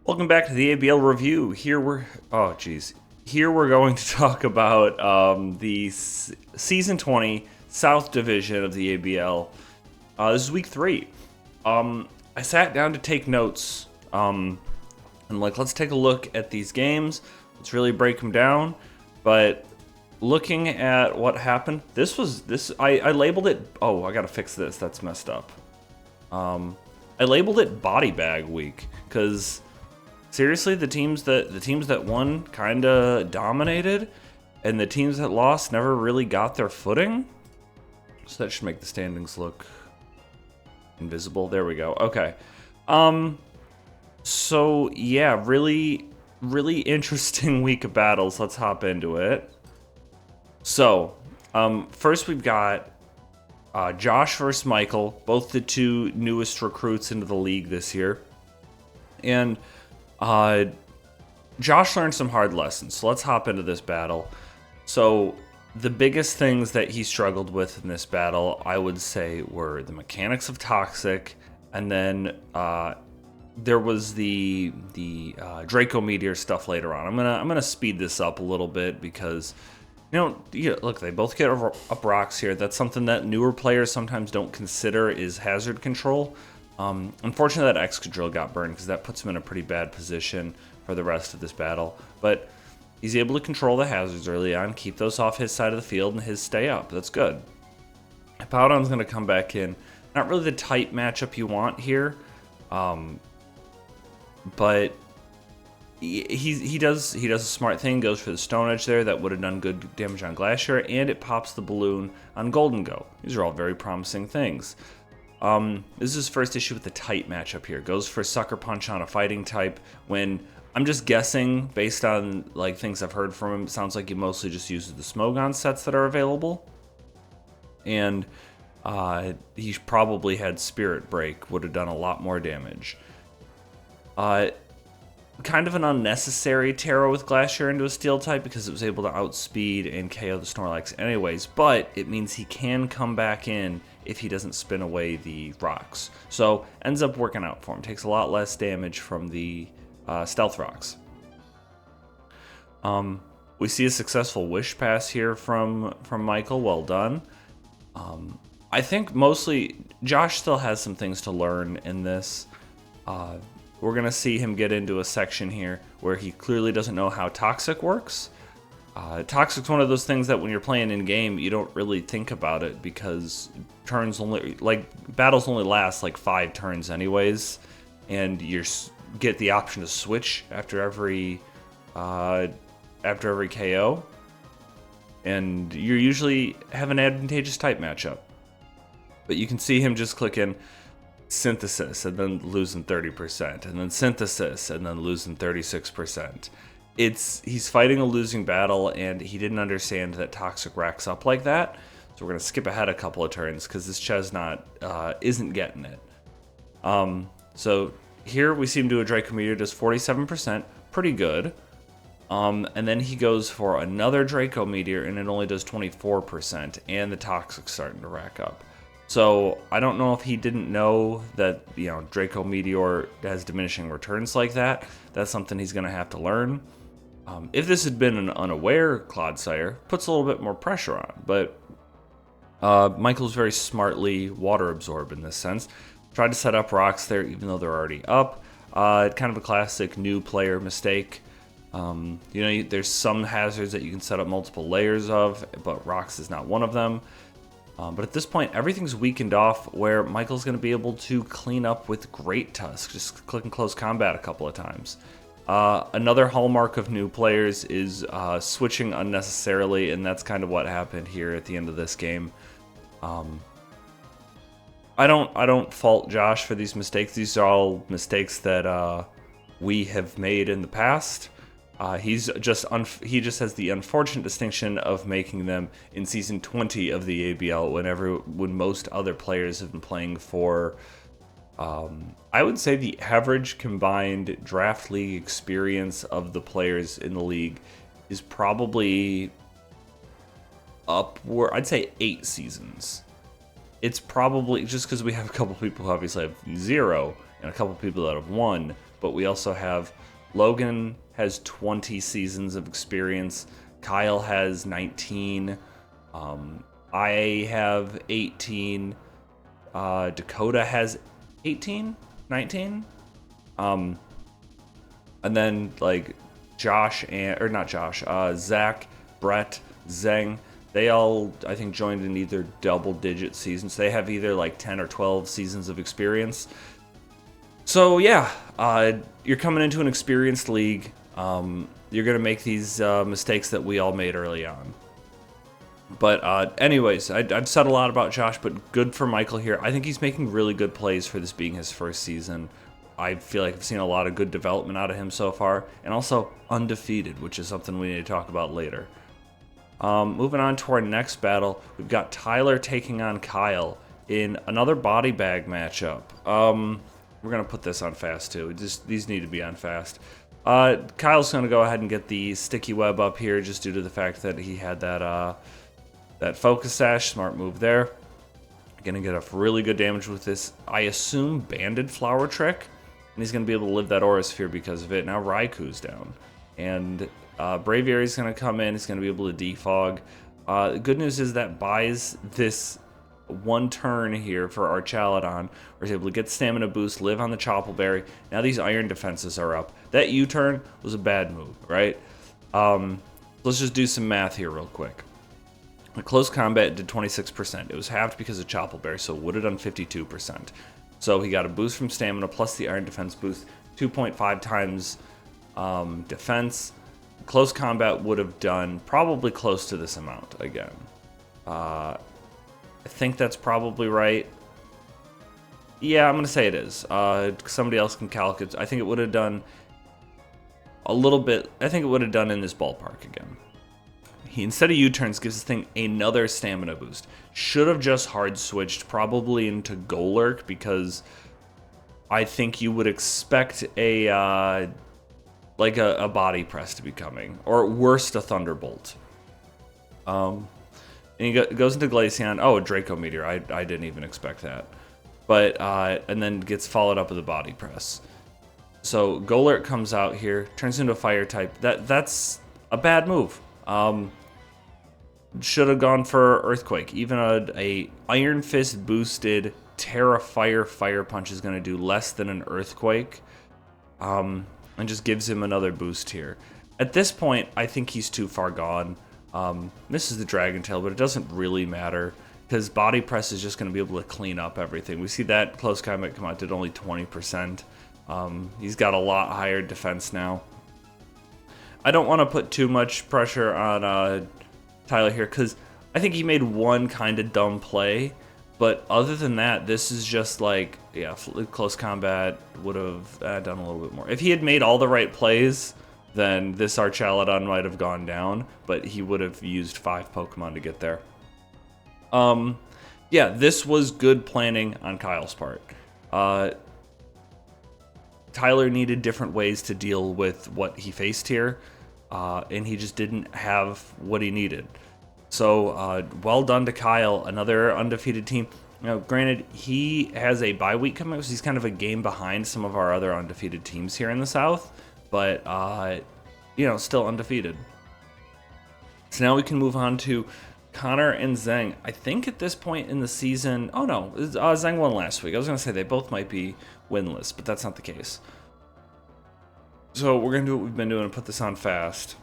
Welcome back to the ABL review. Here we're going to talk about season 20 South Division of the ABL. This is week 3. I sat down to take notes. Let's take a look at these games. Let's really break them down. But looking at what happened, I labeled it. Oh, I gotta fix this. That's messed up. I labeled it body bag week because seriously, the teams that won kind of dominated, and the teams that lost never really got their footing. So that should make the standings look invisible. There we go. Okay. So yeah, really interesting week of battles. Let's hop into it. So, first we've got Josh versus Michael, both the two newest recruits into the league this year. And Josh learned some hard lessons, so let's hop into this battle. So the biggest things that he struggled with in this battle, I would say, were the mechanics of Toxic, and then there was the Draco Meteor stuff later on. I'm gonna speed this up a little bit because look, they both get up rocks here. That's something that newer players sometimes don't consider is hazard control. Unfortunately, that Excadrill got burned because that puts him in a pretty bad position for the rest of this battle. But he's able to control the hazards early on, keep those off his side of the field, and his stay up. That's good. Hippowdon's going to come back in. Not really the tight matchup you want here, but he does a smart thing, goes for the Stone Edge there. That would have done good damage on Glacier, and it pops the balloon on Golden Go. These are all very promising things. This is his first issue with the tight matchup here. Goes for Sucker Punch on a fighting type when I'm just guessing based on things I've heard from him. It sounds like he mostly just uses the Smogon sets that are available. And he probably had Spirit Break, would have done a lot more damage. Kind of an unnecessary Terror with Glacier into a Steel type because it was able to outspeed and KO the Snorlax anyways, but it means he can come back in if he doesn't spin away the rocks. So ends up working out for him. Takes a lot less damage from the Stealth Rocks. We see a successful Wish Pass here from Michael. Well done. I think mostly Josh still has some things to learn in this. We're going to see him get into a section here where he clearly doesn't know how Toxic works. Toxic's one of those things that when you're playing in game, you don't really think about it because battles only last 5 turns anyways, and you get the option to switch after every KO, and you usually have an advantageous type matchup. But you can see him just clicking Synthesis and then losing 30%, and then Synthesis and then losing 36%. He's fighting a losing battle, and he didn't understand that Toxic racks up like that. So we're gonna skip ahead a couple of turns because this Chesnaught isn't getting it. So here we see him do a Draco Meteor, does 47%, pretty good. And then he goes for another Draco Meteor, and it only does 24%, and the Toxic's starting to rack up. So I don't know if he didn't know that Draco Meteor has diminishing returns like that. That's something he's going to have to learn. If this had been an unaware Clodsire, puts a little bit more pressure on. But Michael's very smartly water absorbed in this sense. Tried to set up rocks there even though they're already up. Kind of a classic new player mistake. There's some hazards that you can set up multiple layers of, but rocks is not one of them. But at this point, everything's weakened off where Michael's going to be able to clean up with Great Tusk, just clicking close combat a couple of times. Another hallmark of new players is switching unnecessarily, and that's kind of what happened here at the end of this game. I don't fault Josh for these mistakes. These are all mistakes that we have made in the past. He just has the unfortunate distinction of making them in season 20 of the ABL when most other players have been playing for I would say the average combined draft league experience of the players in the league is probably upward, I'd say 8 seasons. It's probably just because we have a couple people who obviously have 0 and a couple people that have 1. but we also have Logan has 20 seasons of experience. Kyle has 19. I have 18. Dakota has 18, 19. And then like Josh or not Josh, Zach, Brett, Zeng, they all I think joined in either double-digit seasons. They have either like 10 or 12 seasons of experience. So yeah, you're coming into an experienced league. You're gonna make these mistakes that we all made early on. But anyways, I've said a lot about Josh, but good for Michael here. I think he's making really good plays for this being his first season. I feel like I've seen a lot of good development out of him so far, and also undefeated, which is something we need to talk about later. Moving on to our next battle, we've got Tyler taking on Kyle in another body bag matchup. We're going to put this on fast too. These need to be on fast. Kyle's going to go ahead and get the sticky web up here just due to the fact that he had that focus sash. Smart move there. Going to get a really good damage with this, I assume, banded flower trick. And he's going to be able to live that aura sphere because of it. Now Raiku's down. And Braviary's going to come in. He's going to be able to defog. The good news is that buys this one turn here for our Chaladon. We're able to get stamina boost, live on the Choppleberry. Now these iron defenses are up. That U-turn was a bad move, right? Let's just do some math here real quick. The close combat did 26%. It was halved because of Choppleberry, so it would have done 52%. So he got a boost from stamina plus the iron defense boost, 2.5 times defense. Close combat would have done probably close to this amount again. I think that's probably right. Yeah, I'm going to say it is. Somebody else can calculate. I think it would have done a little bit. I think it would have done in this ballpark again. He, instead of U-turns, gives this thing another stamina boost. Should have just hard switched probably into Golurk because I think you would expect a body press to be coming, or at worst a Thunderbolt. And he goes into Glaceon. Oh, a Draco Meteor. I didn't even expect that. But and then gets followed up with a body press. So Golurk comes out here, turns into a fire type. That's a bad move. Should have gone for Earthquake. Even a Iron Fist boosted Terra Fire Punch is going to do less than an Earthquake. And just gives him another boost here. At this point, I think he's too far gone. Misses the Dragon Tail, but it doesn't really matter because Body Press is just going to be able to clean up everything. We see that close combat come out did only 20%. He's got a lot higher defense now. I don't want to put too much pressure on Tyler here because I think he made one kind of dumb play. But other than that, this is just like, yeah, close combat would have done a little bit more. If he had made all the right plays, then this Archaladon might have gone down, but he would have used 5 Pokemon to get there. Yeah, this was good planning on Kyle's part. Tyler needed different ways to deal with what he faced here, and he just didn't have what he needed. So, well done to Kyle, another undefeated team. Now, granted, he has a bye week coming up, so he's kind of a game behind some of our other undefeated teams here in the South, but, still undefeated. So now we can move on to Connor and Zeng. I think at this point in the season... Oh, no. Zeng won last week. I was going to say they both might be winless, but that's not the case. So we're going to do what we've been doing and put this on fast.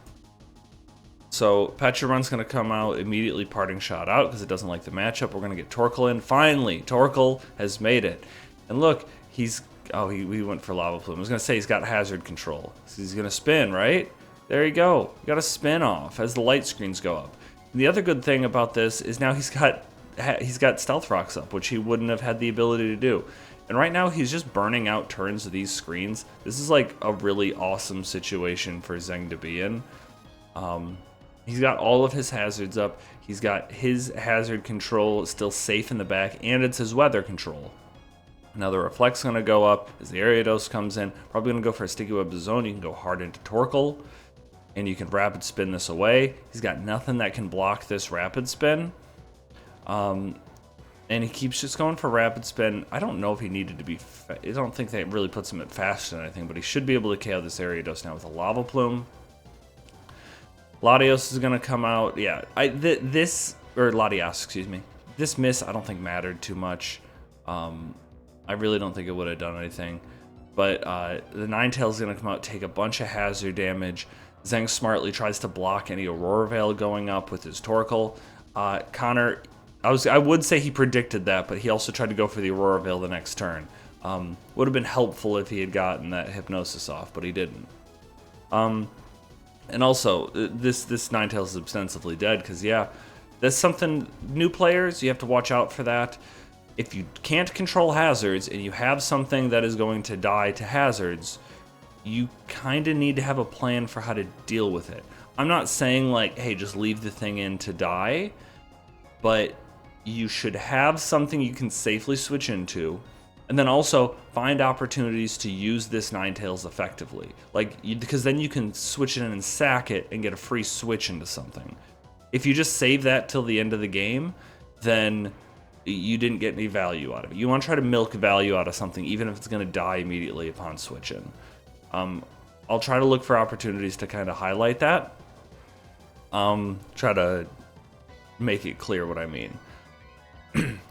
So Petrarun's going to come out, immediately parting shot out because it doesn't like the matchup. We're going to get Torkoal in. Finally, Torkoal has made it. And look, he's... Oh, he went for Lava Plume. I was going to say he's got hazard control. So he's going to spin, right? There you go. You got a spin off as the light screens go up. And the other good thing about this is now he's got Stealth Rocks up, which he wouldn't have had the ability to do. And right now he's just burning out turns of these screens. This is like a really awesome situation for Zeng to be in. He's got all of his hazards up. He's got his hazard control still safe in the back, and it's his weather control. Now the Reflect's going to go up as the Ariados comes in. Probably going to go for a Sticky Web Zone. You can go hard into Torkoal, and you can Rapid Spin this away. He's got nothing that can block this Rapid Spin. And he keeps just going for rapid spin. I don't know if he needed to be... I don't think that really puts him at fast or anything, but he should be able to KO this Ariados now with a Lava Plume. Latios is going to come out. Yeah, Latias, excuse me. This miss I don't think mattered too much. I really don't think it would have done anything. But the Ninetales is going to come out, take a bunch of hazard damage. Zheng smartly tries to block any Aurora Veil going up with his Torkoal. Connor, I would say he predicted that, but he also tried to go for the Aurora Veil the next turn. Would have been helpful if he had gotten that Hypnosis off, but he didn't. And also, this Ninetales is ostensibly dead, because, yeah, that's something, new players, you have to watch out for that. If you can't control hazards, and you have something that is going to die to hazards, you kind of need to have a plan for how to deal with it. I'm not saying, like, hey, just leave the thing in to die, but you should have something you can safely switch into. And then also find opportunities to use this Ninetales effectively. Because then you can switch it in and sack it and get a free switch into something. If you just save that till the end of the game, then you didn't get any value out of it. You want to try to milk value out of something, even if it's going to die immediately upon switching. I'll try to look for opportunities to kind of highlight that. Try to make it clear what I mean.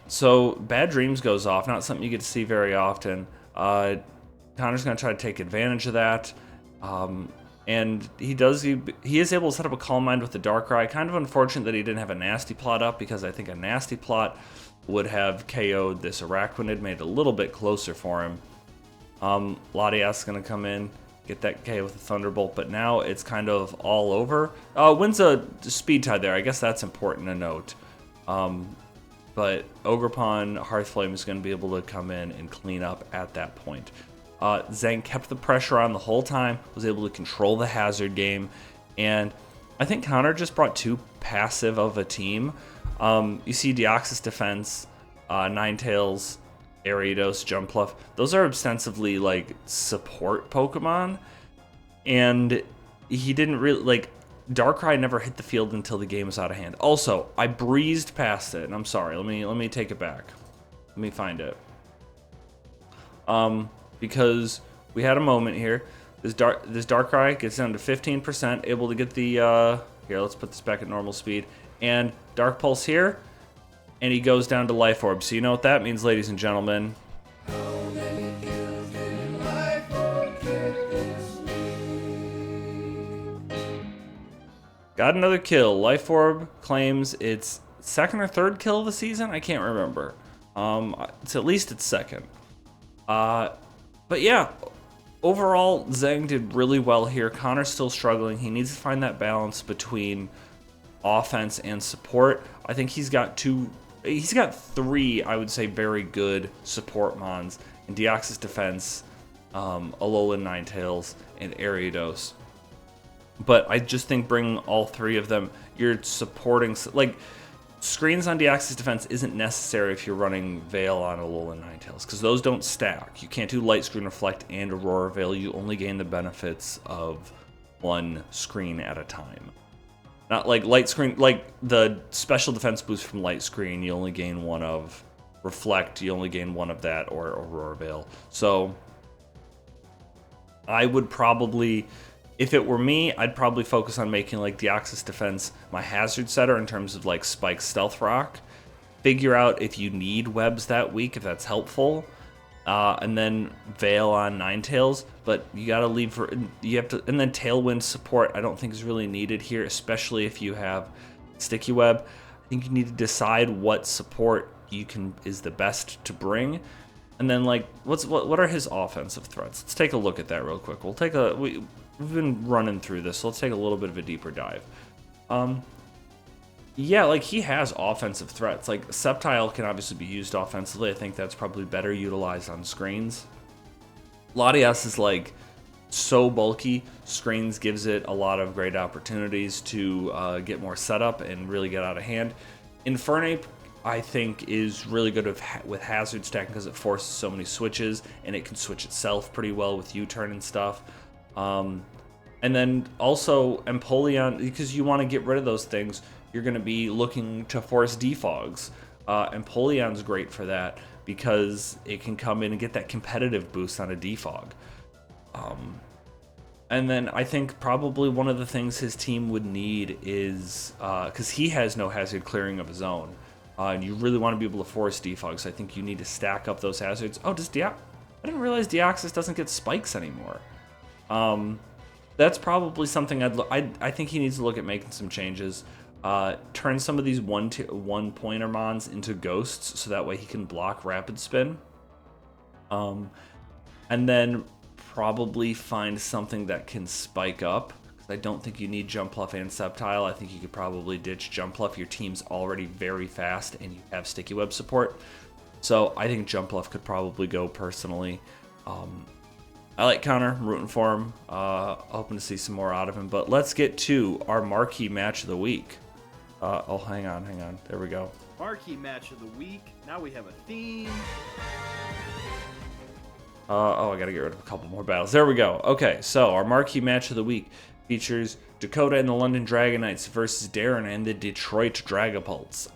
So, Bad Dreams goes off, not something you get to see very often. Connor's going to try to take advantage of that. And he is able to set up a Calm Mind with the Darkrai. Kind of unfortunate that he didn't have a Nasty Plot up, because I think a Nasty Plot would have KO'd this Araquanid, made it a little bit closer for him. Latias is going to come in, get that KO with a Thunderbolt, but now it's kind of all over. Wins a speed tie there. I guess that's important to note. But Ogerpon, Hearthflame is going to be able to come in and clean up at that point. Zheng kept the pressure on the whole time, was able to control the hazard game, and I think Connor just brought too passive of a team. You see Deoxys Defense, Ninetales, Ariados, Jumpluff. Those are ostensibly like support Pokemon, and he didn't really like. Darkrai never hit the field until the game was out of hand. Also, I breezed past it, and I'm sorry. Let me take it back. Let me find it. Because we had a moment here. This Darkrai gets down to 15%, able to get the here. Let's put this back at normal speed, and Dark Pulse here, and he goes down to Life Orb. So you know what that means, ladies and gentlemen. Got another kill. Life Orb claims its second or third kill of the season. I can't remember. It's at least its second. But yeah, overall, Zheng did really well here. Connor's still struggling. He needs to find that balance between offense and support. I think he's got three, I would say, very good support mons in Deoxys Defense, Alolan Ninetales, and Ariados. But I just think bringing all three of them, you're supporting, like, screens on Deoxys Defense isn't necessary if you're running Veil on Alolan Ninetales, because those don't stack. You can't do Light Screen Reflect and Aurora Veil. You only gain the benefits of one screen at a time. Not like Light Screen, like the special defense boost from Light Screen, you only gain one of. Reflect, you only gain one of that, or Aurora Veil. So I would probably, if it were me, I'd probably focus on making like Deoxys Defense my hazard setter in terms of like Spike Stealth Rock. Figure out if you need webs that week, if that's helpful. And then Veil on Ninetales, but you gotta leave for, you have to, and then Tailwind support I don't think is really needed here, especially if you have Sticky Web. I think you need to decide what support is the best to bring. And then like, what are his offensive threats? Let's take a look at that real quick. We've been running through this, so let's take a little bit of a deeper dive. Yeah, like he has offensive threats. Like Sceptile can obviously be used offensively. I think that's probably better utilized on screens. Latias is like so bulky. Screens gives it a lot of great opportunities to get more setup and really get out of hand. Infernape, I think, is really good with hazard stacking because it forces so many switches, and it can switch itself pretty well with U-turn and stuff. And then also Empoleon, because you want to get rid of those things, you're going to be looking to force defogs. And Polion's great for that because it can come in and get that competitive boost on a defog. And then I think probably one of the things his team would need is, because he has no hazard clearing of his own, and you really want to be able to force defogs. So I think you need to stack up those hazards. Oh, I didn't realize Deoxys doesn't get spikes anymore. That's probably something I think he needs to look at making some changes. Turn some of these one pointer mons into ghosts so that way he can block rapid spin. And then probably find something that can spike up. Because I don't think you need Jump Pluff and Sceptile. I think you could probably ditch Jump Pluff. Your team's already very fast and you have Sticky Web support. So I think Jump Pluff could probably go personally. I like Counter. I'm rooting for him. Hoping to see some more out of him. But let's get to our marquee match of the week. Oh, hang on. There we go. Marquee match of the week. Now we have a theme. I gotta get rid of a couple more battles. There we go. Okay, so our marquee match of the week features Dakota and the London Dragon Knights versus Darren and the Detroit Dragapults.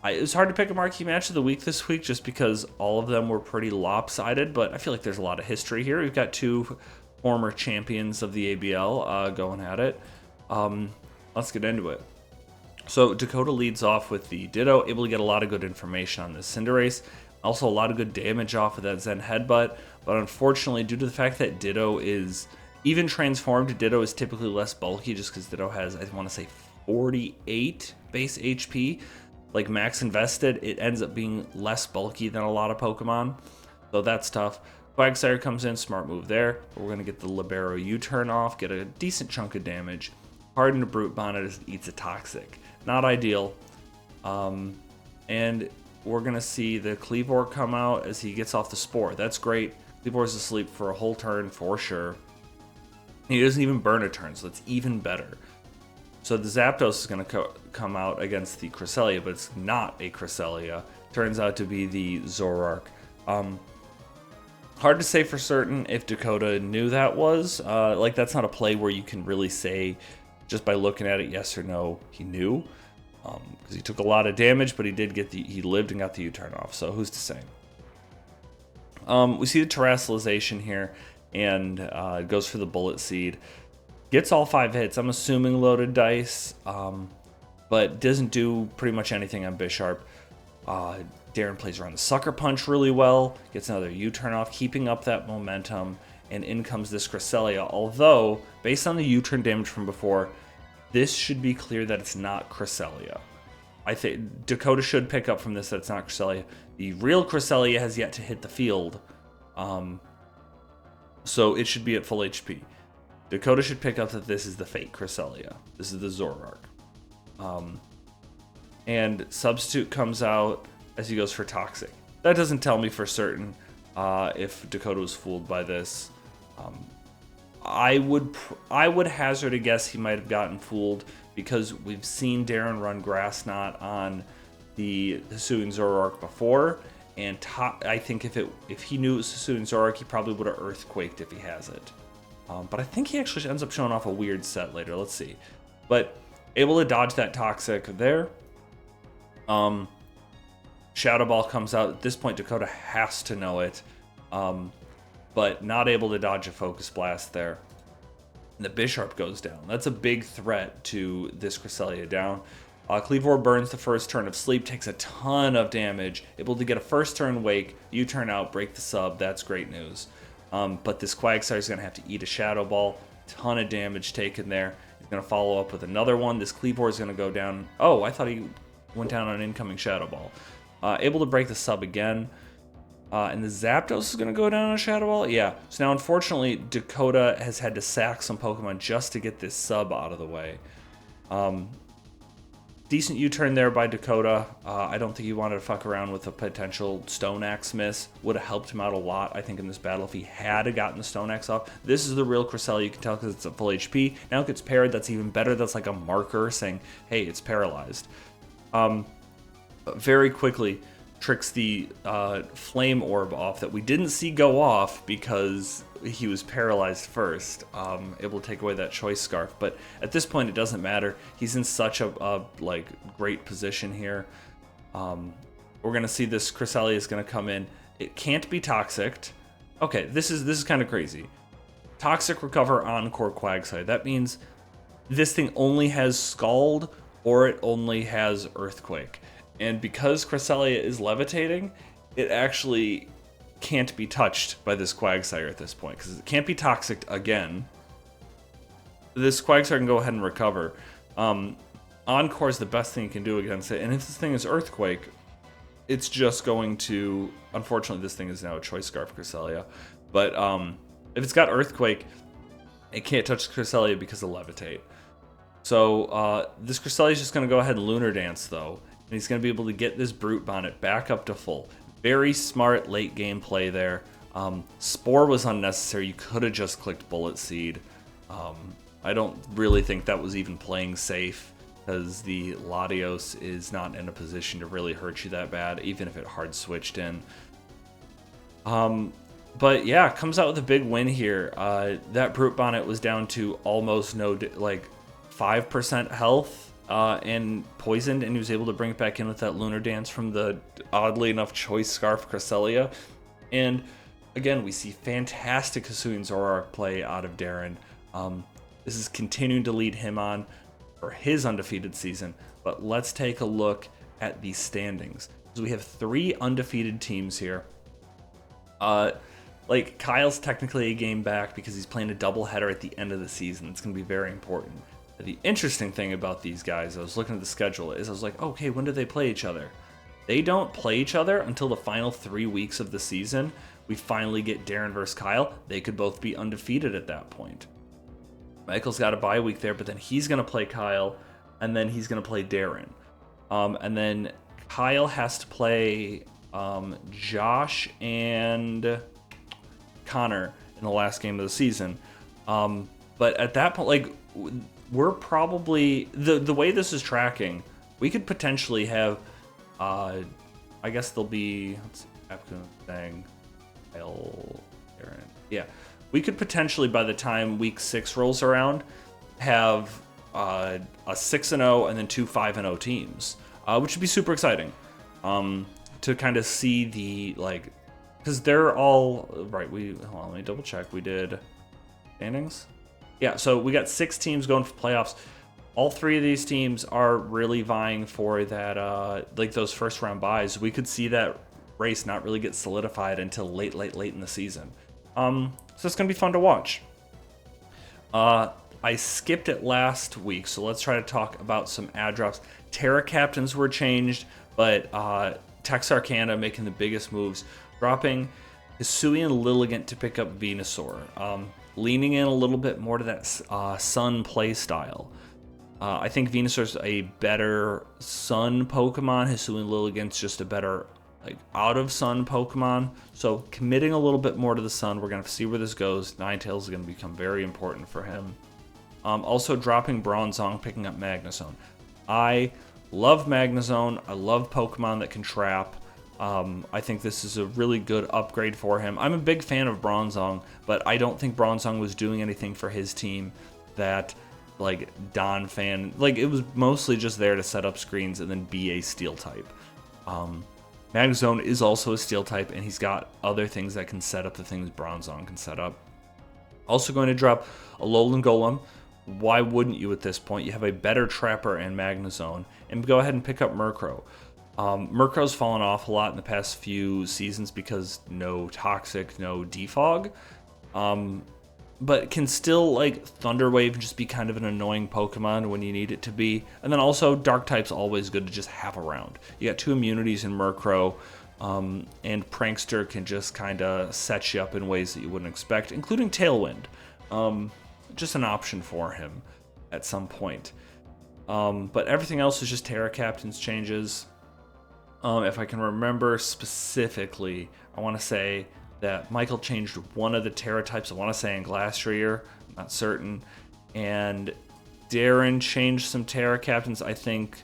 It was hard to pick a marquee match of the week this week just because all of them were pretty lopsided, but I feel like there's a lot of history here. We've got two former champions of the ABL going at it. Let's get into it. So Dakota leads off with the Ditto, able to get a lot of good information on this Cinderace. Also a lot of good damage off of that Zen Headbutt, but unfortunately due to the fact that Ditto is, even transformed, Ditto is typically less bulky just because Ditto has, I want to say, 48 base HP. Like max invested, it ends up being less bulky than a lot of Pokemon, so that's tough. Quagsire comes in, smart move there. We're going to get the Libero U-turn off, get a decent chunk of damage. Harden to Brute Bonnet as it eats a Toxic. Not ideal. And we're going to see the Kleavor come out as he gets off the Spore. That's great. Kleavor's asleep for a whole turn for sure. He doesn't even burn a turn, so that's even better. So the Zapdos is going to come out against the Cresselia, but it's not a Cresselia. Turns out to be the Zoroark. Hard to say for certain if Dakota knew that was. Like, that's not a play where you can really say, just by looking at it, yes or no, he knew. Because he took a lot of damage, but he lived and got the U-turn off, so who's to say? We see the Terastallization here, and it goes for the Bullet Seed. Gets all 5 hits, I'm assuming loaded dice, but doesn't do pretty much anything on Bisharp. Darren plays around the Sucker Punch really well, gets another U-turn off, keeping up that momentum, and in comes this Cresselia. Although, based on the U-turn damage from before, this should be clear that it's not Cresselia. I think Dakota should pick up from this that it's not Cresselia. The real Cresselia has yet to hit the field, so it should be at full HP. Dakota should pick up that this is the fake Cresselia. This is the Zoroark. And Substitute comes out as he goes for Toxic. That doesn't tell me for certain if Dakota was fooled by this. I would hazard a guess he might have gotten fooled because we've seen Darren run Grass Knot on the Hisuian Zoroark before, and I think if he knew it was Hisuian Zoroark, he probably would have Earthquaked if he has it. But I think he actually ends up showing off a weird set later. Let's see. But able to dodge that Toxic there. Shadow Ball comes out. At this point, Dakota has to know it. But not able to dodge a Focus Blast there. And the Bisharp goes down. That's a big threat to this Cresselia down. Kleavor burns the first turn of Sleep, takes a ton of damage. Able to get a first turn Wake, U-turn out, break the sub. That's great news. But this Quagsire is going to have to eat a Shadow Ball. Ton of damage taken there. He's going to follow up with another one. This Kleavor is going to go down. Oh, I thought he went down on an incoming Shadow Ball. Able to break the sub again. And the Zapdos is going to go down on a Shadow Ball? Yeah. So now, unfortunately, Dakota has had to sack some Pokemon just to get this sub out of the way. Decent U-turn there by Dakota. I don't think he wanted to fuck around with a potential Stone Axe miss. Would have helped him out a lot, I think, in this battle if he had gotten the Stone Axe off. This is the real Cresselia. You can tell because it's at full HP. Now it gets parried. That's even better. That's like a marker saying, hey, it's paralyzed. Very quickly tricks the Flame Orb off that we didn't see go off because he was paralyzed first, able to take away that Choice Scarf. But at this point, it doesn't matter. He's in such a great position here. We're going to see this Cresselia is going to come in. It can't be Toxic. Okay, this is kind of crazy. Toxic Recover Encore Quagsire. That means this thing only has Scald or it only has Earthquake. And because Cresselia is levitating, it actually can't be touched by this Quagsire at this point because it can't be Toxic again. This Quagsire can go ahead and recover. Encore is the best thing you can do against it. And if this thing is Earthquake, it's just going to... Unfortunately, this thing is now a Choice Scarf Cresselia. But if it's got Earthquake, it can't touch Cresselia because of Levitate. So this Cresselia is just going to go ahead and Lunar Dance, though. And he's going to be able to get this Brute Bonnet back up to full. Very smart late game play there. Spore was unnecessary. You could have just clicked Bullet Seed. I don't really think that was even playing safe, because the Latios is not in a position to really hurt you that bad, even if it hard switched in. But yeah, comes out with a big win here. That Brute Bonnet was down to almost no, like 5% health and poisoned, and he was able to bring it back in with that Lunar Dance from the, oddly enough, Choice Scarf Cresselia. And again, we see fantastic Hisuian Zoroark play out of Darren. This is continuing to lead him on for his undefeated season. But let's take a look at the standings. So we have 3 undefeated teams here. Like, Kyle's technically a game back because he's playing a doubleheader at the end of the season. It's going to be very important. The interesting thing about these guys, I was looking at the schedule, is I was like, okay, when do they play each other? They don't play each other until the final 3 weeks of the season. We finally get Darren versus Kyle. They could both be undefeated at that point. Michael's got a bye week there, but then he's going to play Kyle, and then he's going to play Darren. And then Kyle has to play Josh and Connor in the last game of the season. But at that point, like, we're probably... The way this is tracking, we could potentially have... I guess there'll be... Let's see, thing. Kyle, Darren. Yeah. We could potentially, by the time week 6 rolls around, have a 6-0 and then 2 5-0 teams, which would be super exciting to kind of see the, like, because they're all right. Hold on, let me double check. We did standings. Yeah, so we got 6 teams going for playoffs. All 3 of these teams are really vying for that, like those first round buys. We could see that race not really get solidified until late in the season. So it's going to be fun to watch. I skipped it last week, so let's try to talk about some ad drops. Terra Captains were changed, but Texarkana making the biggest moves, dropping Hisuian Lilligant to pick up Venusaur, leaning in a little bit more to that Sun play style. I think Venusaur's a better Sun Pokemon. Hisuian Lilligant's just a better out of Sun Pokemon, so committing a little bit more to the Sun. We're going to see where this goes. Ninetales is going to become very important for him. Also dropping Bronzong, picking up Magnezone. I love Magnezone. I love Pokemon that can trap. I think this is a really good upgrade for him. I'm a big fan of Bronzong, but I don't think Bronzong was doing anything for his team that, like, Donphan, like, it was mostly just there to set up screens and then be a Steel type. Magnezone is also a Steel type, and he's got other things that can set up the things Bronzong can set up. Also going to drop Alolan Golem. Why wouldn't you at this point? You have a better Trapper and Magnezone. And go ahead and pick up Murkrow. Murkrow's fallen off a lot in the past few seasons because no Toxic, no Defog. But can still, like, Thunder Wave and just be kind of an annoying Pokemon when you need it to be. And then also, Dark type's always good to just have around. You got 2 immunities in Murkrow, and Prankster can just kind of set you up in ways that you wouldn't expect, including Tailwind. Just an option for him at some point. But everything else is just Terra Captains changes. If I can remember specifically, I want to say that Michael changed one of the Terra types. I want to say in Glastrier, I'm not certain. And Darren changed some Terra Captains. I think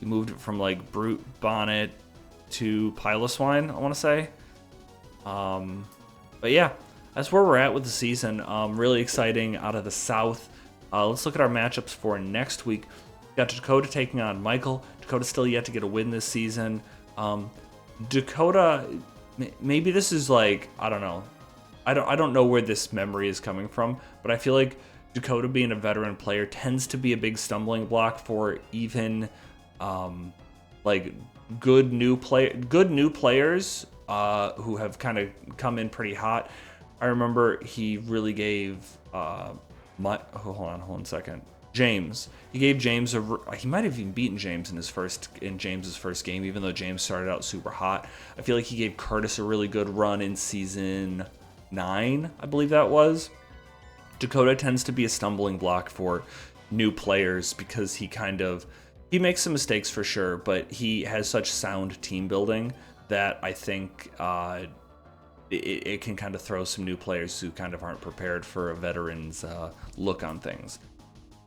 he moved it from, like, Brute Bonnet to Piloswine, I want to say. But yeah, that's where we're at with the season. Really exciting out of the South. Let's look at our matchups for next week. Got Dakota taking on Michael. Dakota's still yet to get a win this season. Dakota, maybe this is like, I don't know. I don't know where this memory is coming from, but I feel like Dakota being a veteran player tends to be a big stumbling block for even like good new players who have kind of come in pretty hot. I remember he really gave hold on one second. James. He gave James he might have even beaten James in James's first game, even though James started out super hot. I feel like he gave Curtis a really good run in season 9, I believe that was. Dakota tends to be a stumbling block for new players because he makes some mistakes for sure, but he has such sound team building that I think it can kind of throw some new players who kind of aren't prepared for a veteran's look on things.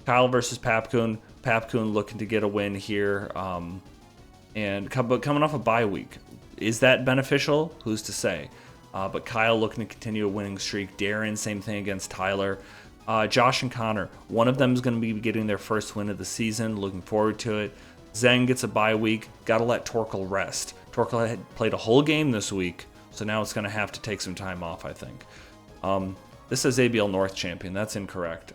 Kyle versus Papkun. Papkun looking to get a win here, but coming off a bye week. Is that beneficial? Who's to say? But Kyle looking to continue a winning streak. Darren, same thing against Tyler. Josh and Connor, one of them is going to be getting their first win of the season. Looking forward to it. Zeng gets a bye week. Got to let Torkel rest. Torkel had played a whole game this week, so now it's going to have to take some time off, I think. This says ABL North champion. That's incorrect.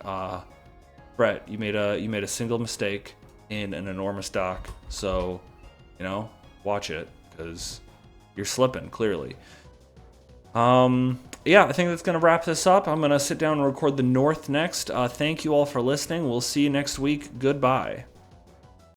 Brett, you made a single mistake in an enormous dock, so watch it because you're slipping clearly. Yeah, I think that's going to wrap this up. I'm going to sit down and record the North next. Thank you all for listening. We'll see you next week. Goodbye.